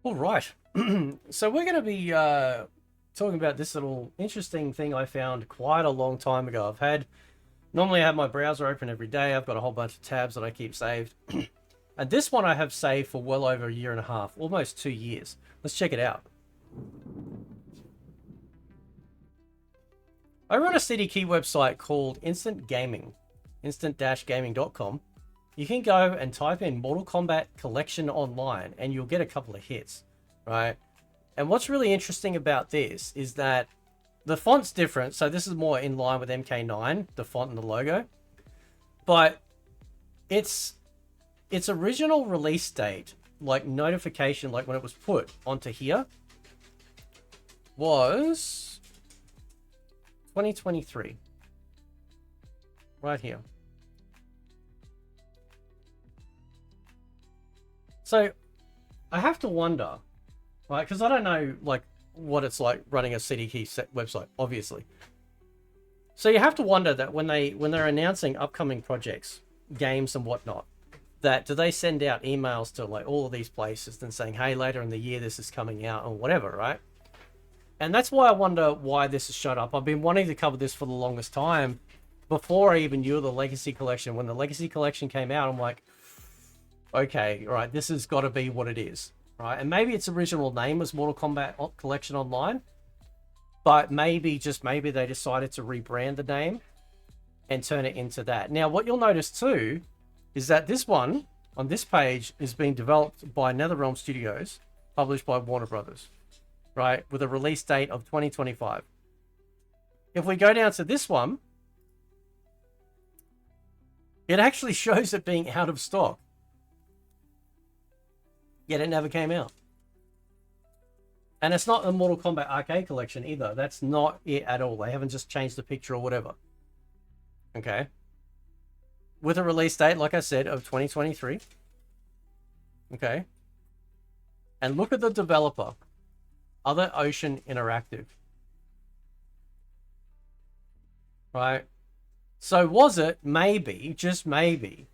All right. So we're going to be talking about this little interesting thing I found quite a long time ago. Normally I have my browser open every day. I've got a whole bunch of tabs that I keep saved. And this one I have saved for well over a year and a half, almost 2 years. Let's check it out. I run a CDK website called Instant Gaming, instant-gaming.com. You can go and type in Mortal Kombat Collection online and you'll get a couple of hits, right? And what's really interesting about this is that the font's different. So this is more in line with MK9, the font and the logo. But its original release date, like notification, like when it was put onto here, was 2023. Right here. So I have to wonder, right? Because I don't know, like, what it's like running a CDK website, obviously. So you have to wonder that when they're announcing upcoming projects, games and whatnot, that do they send out emails to like all of these places and saying, hey, later in the year this is coming out or whatever, right? And that's why I wonder why this has showed up. I've been wanting to cover this for the longest time before I even knew the Legacy Collection. When the Legacy Collection came out, I'm like, okay, right, this has got to be what it is, right? And maybe its original name was Mortal Kombat Collection Online, but maybe they decided to rebrand the name and turn it into that. Now, what you'll notice too is that this one on this page is being developed by NetherRealm Studios, published by Warner Brothers, right? With a release date of 2025. If we go down to this one, it actually shows it being out of stock. Yet it never came out. And it's not the Mortal Kombat Arcade Collection either. That's not it at all. They haven't just changed the picture or whatever. Okay. With a release date, like I said, of 2023. Okay. And look at the developer. Other Ocean Interactive. Right? So was it maybe, just maybe,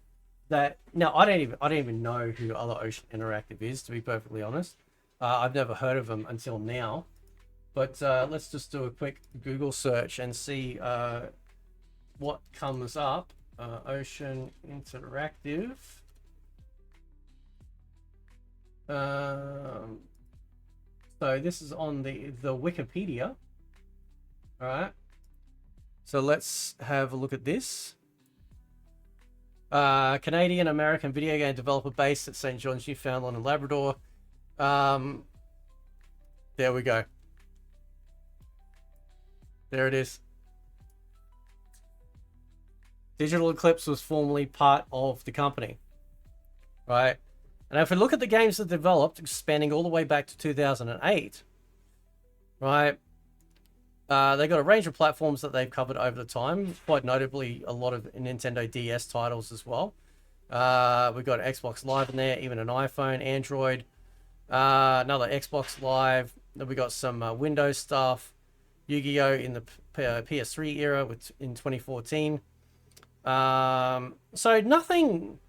that now I don't even know who Other Ocean Interactive is, to be perfectly honest. I've never heard of them until now. But let's just do a quick Google search and see what comes up. Ocean Interactive. So this is on the Wikipedia. All right. So let's have a look at this. Canadian American video game developer based at St. John's, Newfoundland and Labrador. There we go. There it is. Digital Eclipse was formerly part of the company, right? And if we look at the games that developed, spanning all the way back to 2008, right? They got a range of platforms that they've covered over the time, quite notably a lot of Nintendo DS titles as well. We've got Xbox Live in there, even an iPhone, Android, another Xbox Live. Then we got some Windows stuff, Yu-Gi-Oh! In the PS3 era in 2014. So nothing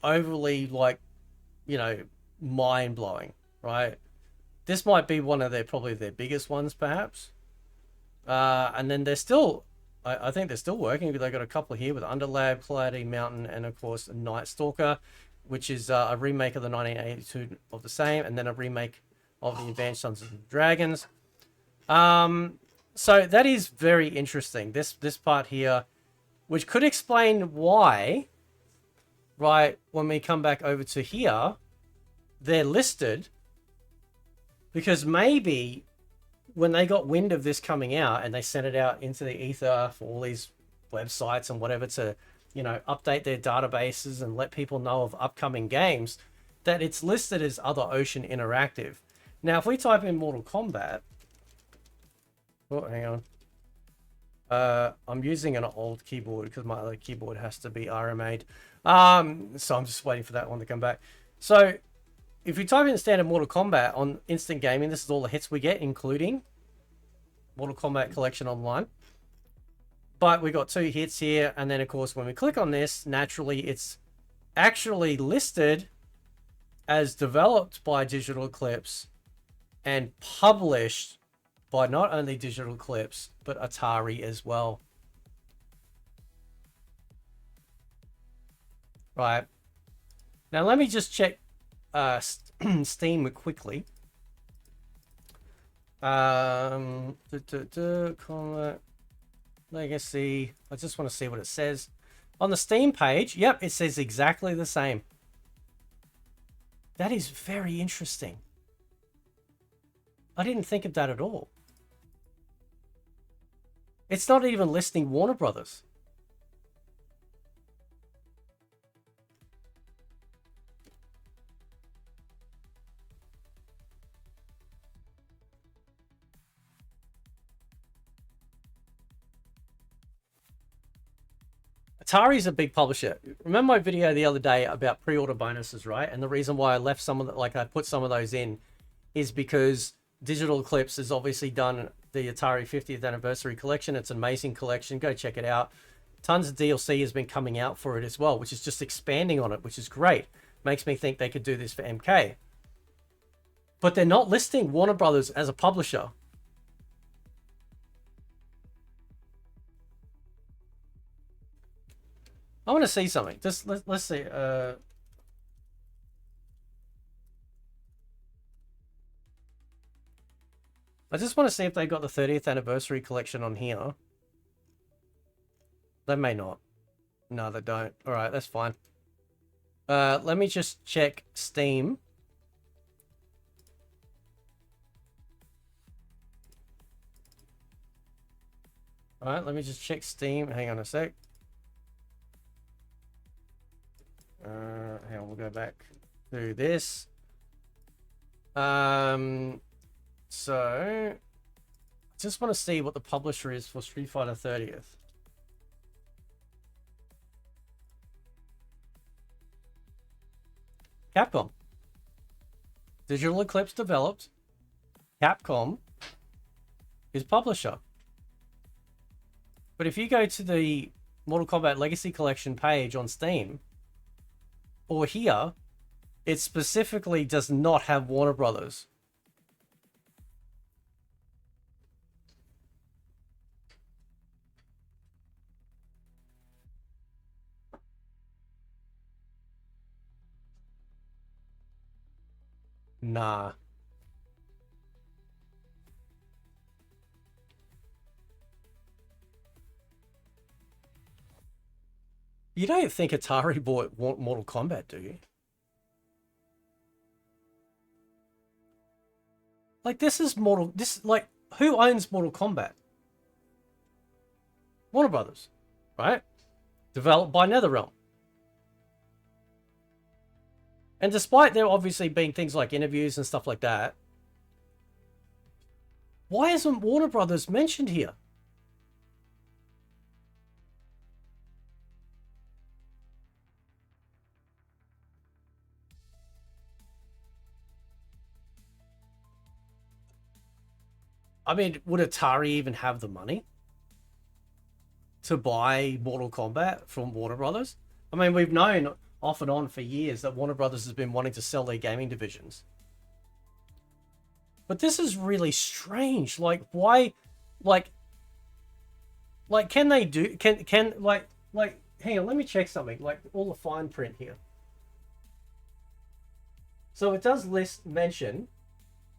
overly like, mind-blowing, right? This might be one of probably their biggest ones, perhaps. And then they're still, I think they're still working. They've got a couple here with Underlab, Cloudy Mountain, and of course Night Stalker, which is a remake of the 1982 of the same, and then a remake of the Advanced Sons and Dragons. So that is very interesting. This part here, which could explain why, right, when we come back over to here, they're listed. Because maybe when they got wind of this coming out and they sent it out into the ether for all these websites and whatever to, update their databases and let people know of upcoming games, that it's listed as Other Ocean Interactive. Now, if we type in Mortal Kombat, oh, hang on. I'm using an old keyboard because my other keyboard has to be RMA'd. So I'm just waiting for that one to come back. So if we type in standard Mortal Kombat on Instant Gaming, this is all the hits we get, including Mortal Kombat Collection Online. But we got 2 hits here, and then of course when we click on this, naturally it's actually listed as developed by Digital Eclipse and published by not only Digital Eclipse, but Atari as well. Right. Now let me just check Steam quickly. Kombat Legacy. I just want to see what it says. On the Steam page, yep, it says exactly the same. That is very interesting. I didn't think of that at all. It's not even listing Warner Brothers. Atari's a big publisher. Remember my video the other day about pre-order bonuses, right? And the reason why I left some of the, like I put some of those in is because Digital Eclipse has obviously done the Atari 50th anniversary collection. It's an amazing collection. Go check it out. Tons of DLC has been coming out for it as well, which is just expanding on it, which is great. Makes me think they could do this for MK. But they're not listing Warner Brothers as a publisher. I want to see something. Just let's see. I just want to see if they got the 30th anniversary collection on here. They may not. No, they don't. All right, that's fine. Let me just check Steam. All right, let me just check Steam. Hang on a sec. Hang on, we'll go back to this. So I just want to see what the publisher is for Street Fighter 30th. Capcom. Digital Eclipse developed. Capcom is publisher. But if you go to the Mortal Kombat Legacy Collection page on Steam, or here, it specifically does not have Warner Brothers. Nah. You don't think Atari bought Mortal Kombat, do you? Like, this is Mortal... This, like, who owns Mortal Kombat? Warner Brothers, right? Developed by NetherRealm. And despite there obviously being things like interviews and stuff like that, why isn't Warner Brothers mentioned here? I mean, would Atari even have the money to buy Mortal Kombat from Warner Brothers? I mean, we've known off and on for years that Warner Brothers has been wanting to sell their gaming divisions. But this is really strange. Like, why, like, can they do, like, hang on, let me check something, like, all the fine print here. So it does mention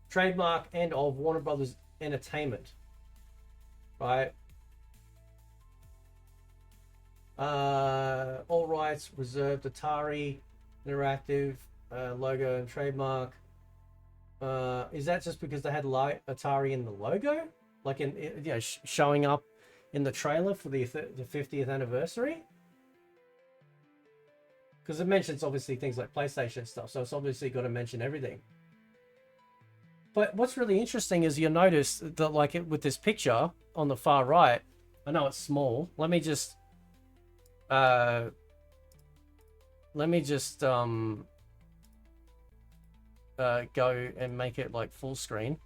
trademark and of Warner Brothers Entertainment, right? All rights reserved. Atari Interactive logo and trademark. Is that just because they had Atari in the logo, like in you know showing up in the trailer for the 50th anniversary? Because it mentions obviously things like PlayStation stuff, so it's obviously got to mention everything. But what's really interesting is you notice that, like, with this picture on the far right, I know it's small. Let me just go and make it like full screen.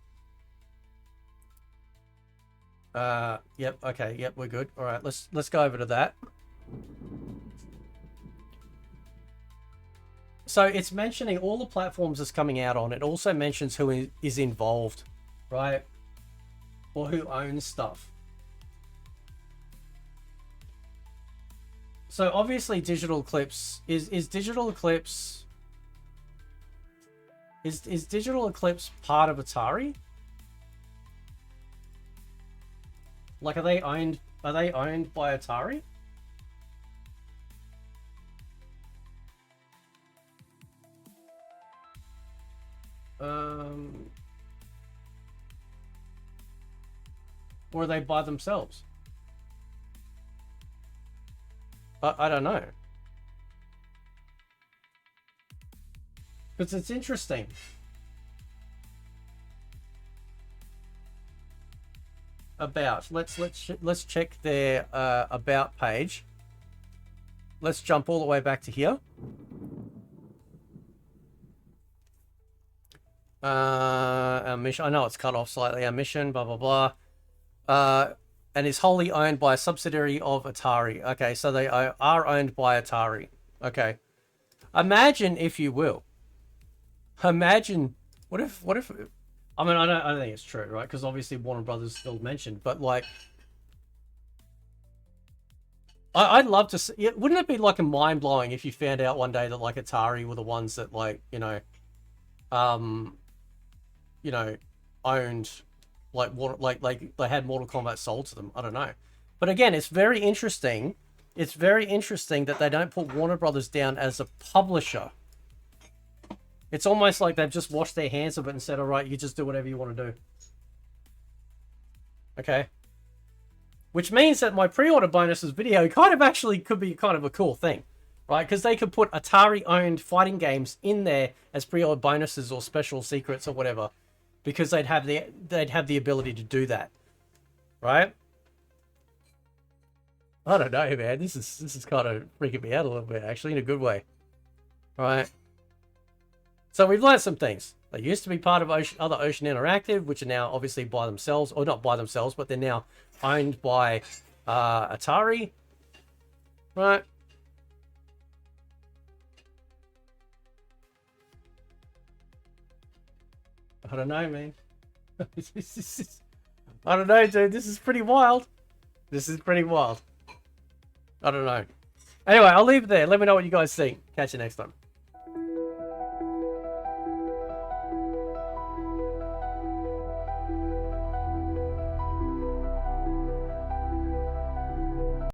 Yep. Okay. Yep. We're good. All right. Let's go over to that. So it's mentioning all the platforms it's coming out on. It also mentions who is involved, right? Or who owns stuff. So obviously Digital Eclipse is Digital Eclipse is Digital Eclipse part of Atari? Like are they owned by Atari? Or are they by themselves? I don't know. Because it's interesting. About. Let's check their about page. Let's jump all the way back to here. Our mission. I know it's cut off slightly. Our mission. Blah blah blah. And is wholly owned by a subsidiary of Atari. Okay, so they are owned by Atari. Okay. Imagine, if you will. Imagine, what if, I mean, I don't think it's true, right? Because obviously Warner Brothers still mentioned, but like, I'd love to see, wouldn't it be like a mind-blowing if you found out one day that like Atari were the ones that like, owned like they had Mortal Kombat sold to them. I don't know. But again, it's very interesting. It's very interesting that they don't put Warner Brothers down as a publisher. It's almost like they've just washed their hands of it and said, all right, you just do whatever you want to do. Okay. Which means that my pre-order bonuses video kind of actually could be kind of a cool thing, right? Because they could put Atari-owned fighting games in there as pre-order bonuses or special secrets or whatever. Because they'd have the ability to do that, right? I don't know, man. This is kind of freaking me out a little bit, actually, in a good way, right? So we've learned some things. They used to be part of other Ocean Interactive, which are now obviously by themselves, or not by themselves, but they're now owned by Atari, right? I don't know, man. I don't know, dude. This is pretty wild. This is pretty wild. I don't know. Anyway, I'll leave it there. Let me know what you guys think. Catch you next time.